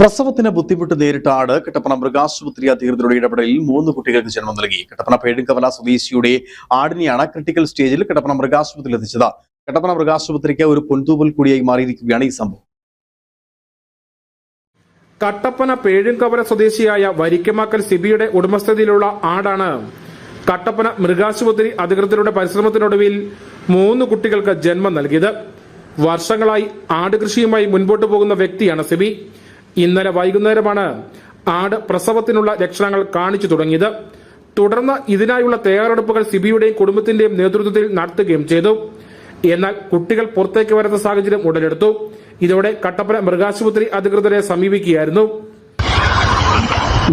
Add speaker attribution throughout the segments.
Speaker 1: പ്രസവത്തിന് ബുദ്ധിമുട്ട് നേരിട്ട ആട് കട്ടപ്പന മൃഗാശുപത്രി അധികൃതരുടെ ഇടപെടലിൽ 3 കുട്ടികൾക്ക് ജന്മം നൽകി. കട്ടപ്പന പേഴുങ്കവല സ്വദേശിയുടെ ആടിനെയാണ് ക്രിട്ടിക്കൽ സ്റ്റേജിൽ കട്ടപ്പന മൃഗാശുപത്രിയിൽ എത്തിച്ചത്. കട്ടപ്പന മൃഗാശുപത്രിക്ക് ഒരു പൊൻതൂവൽ കൂടിയായി മാറിയിരിക്കുകയാണ് ഈ സംഭവം.
Speaker 2: കട്ടപ്പന പേഴുങ്കവല സ്വദേശിയായ വരിക്കമാക്കൽ സിബിയുടെ ഉടമസ്ഥതയിലുള്ള ആടാണ് കട്ടപ്പന മൃഗാശുപത്രി അധികൃതരുടെ പരിശ്രമത്തിനൊടുവിൽ 3 കുട്ടികൾക്ക് ജന്മം നൽകിയത്. വർഷങ്ങളായി ആട് കൃഷിയുമായി മുൻപോട്ട് പോകുന്ന വ്യക്തിയാണ് സിബി. ഇന്നലെ വൈകുന്നേരമാണ് ആട് പ്രസവത്തിനുള്ള ലക്ഷണങ്ങൾ കാണിച്ചു തുടങ്ങിയത്. തുടർന്ന് ഇതിനായുള്ള തയ്യാറെടുപ്പുകൾ സിബിയുടെയും കുടുംബത്തിന്റെയും നേതൃത്വത്തിൽ നടത്തുകയും ചെയ്തു. എന്നാൽ കുട്ടികൾ പുറത്തേക്ക് വരുന്ന സാഹചര്യം ഉടലെടുത്തു. ഇതോടെ കട്ടപ്പന മൃഗാശുപത്രി അധികൃതരെ സമീപിക്കുകയായിരുന്നു.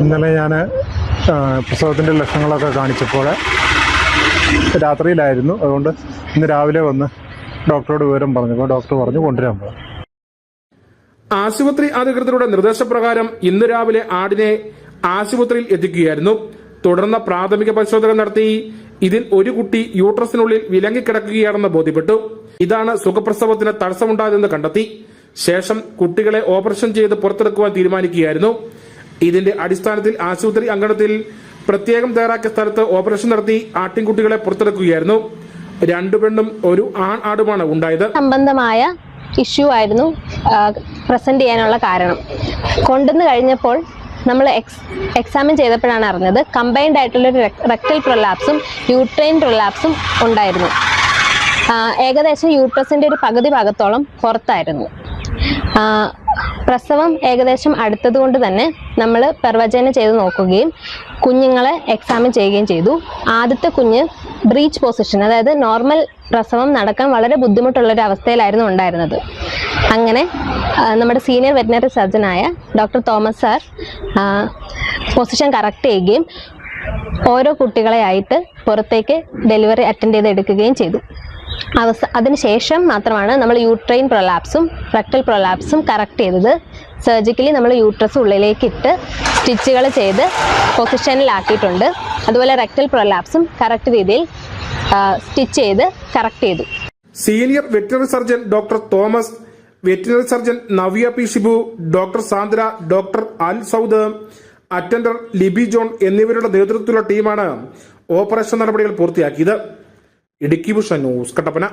Speaker 3: ഇന്നലെ ഞാൻ പ്രസവത്തിന്റെ ലക്ഷണങ്ങളൊക്കെ കാണിച്ചപ്പോൾ രാത്രിയിലായിരുന്നു. അതുകൊണ്ട് ഇന്ന് രാവിലെ വന്ന് ഡോക്ടറോട് വിവരം പറഞ്ഞപ്പോൾ ഡോക്ടർ പറഞ്ഞു കൊണ്ടുവരാൻ പറഞ്ഞു.
Speaker 2: ആശുപത്രി അധികൃതരുടെ നിർദ്ദേശപ്രകാരം ഇന്ന് രാവിലെ ആടിനെ ആശുപത്രിയിൽ എത്തിക്കുകയായിരുന്നു. തുടർന്ന് പ്രാഥമിക പരിശോധന നടത്തി ഇതിൽ ഒരു കുട്ടി യൂട്രസിനുള്ളിൽ വിലങ്ങിക്കിടക്കുകയാണെന്ന് ബോധ്യപ്പെട്ടു. ഇതാണ് സുഖപ്രസവത്തിന് തടസ്സമുണ്ടായതെന്ന് കണ്ടെത്തി. ശേഷം കുട്ടികളെ ഓപ്പറേഷൻ ചെയ്ത് പുറത്തെടുക്കുവാൻ തീരുമാനിക്കുകയായിരുന്നു. ഇതിന്റെ അടിസ്ഥാനത്തിൽ ആശുപത്രി അങ്കണത്തിൽ പ്രത്യേകം തയ്യാറാക്കിയ സ്ഥലത്ത് ഓപ്പറേഷൻ നടത്തി ആട്ടിൻകുട്ടികളെ പുറത്തെടുക്കുകയായിരുന്നു. 2 പെണ്ണും 1 ആൺ ആടുമാണ് ഉണ്ടായത്.
Speaker 4: സംബന്ധമായ ഇഷ്യൂ ആയിരുന്നു പ്രസന്റ് ചെയ്യാനുള്ള കാരണം. കൊണ്ടുവന്ന് കഴിഞ്ഞപ്പോൾ നമ്മൾ എക്സാമിൻ ചെയ്തപ്പോഴാണ് അറിഞ്ഞത് കമ്പൈൻഡ് ആയിട്ടുള്ളൊരു റെക്ടൽ പ്രൊലാപ്സും യൂട്രൈൻ പ്രൊലാപ്സും ഉണ്ടായിരുന്നു. ഏകദേശം യൂട്രസിന്റെ ഒരു പകുതി ഭാഗത്തോളം പുറത്തായിരുന്നു. പ്രസവം ഏകദേശം അടുത്തതുകൊണ്ട് തന്നെ നമ്മൾ പെർവചന ചെയ്ത് നോക്കുകയും കുഞ്ഞുങ്ങളെ എക്സാമിൻ ചെയ്യുകയും ചെയ്തു. ആദ്യത്തെ കുഞ്ഞ് ബ്രീച്ച് പൊസിഷൻ, അതായത് നോർമൽ പ്രസവം നടക്കാൻ വളരെ ബുദ്ധിമുട്ടുള്ളൊരു അവസ്ഥയിലായിരുന്നു ഉണ്ടായിരുന്നത്. അങ്ങനെ നമ്മുടെ സീനിയർ വെറ്റിനറി സർജനായ doctor Thomas sir position correct ചെയ്യുകയും ഓരോ കുട്ടികളെ ആയിട്ട് പുറത്തേക്ക് ഡെലിവറി അറ്റൻഡ് ചെയ്ത് എടുക്കുകയും ചെയ്തു. അതിനുശേഷം മാത്രമാണ് നമ്മൾ യൂട്രൈൻ പ്രൊലാപ്സും റെക്ടൽ പ്രൊലാപ്സും കറക്റ്റ് ചെയ്തത്. സർജിക്കലി നമ്മൾ യൂട്രസ് ഉള്ളിലേക്ക് ഇട്ട് സ്റ്റിച്ചുകൾ ചെയ്ത് പൊസിഷനിലാക്കിയിട്ടുണ്ട്. അതുപോലെ റെക്ടൽ പ്രൊലാപ്സും കറക്റ്റ് രീതിയിൽ സ്റ്റിച്ച് ചെയ്ത് കറക്റ്റ് ചെയ്തു.
Speaker 2: Senior veterinary surgeon doctor Thomas, veterinary surgeon Navya P Shibu, doctor Sandra, doctor Al Saud, attender Libi John എന്നിവരുടെ നേതൃത്വത്തിലുള്ള ടീമാണ് ഓപ്പറേഷൻ നടപടികൾ പൂർത്തിയാക്കിയത്. Idukki vision news, Kattappana.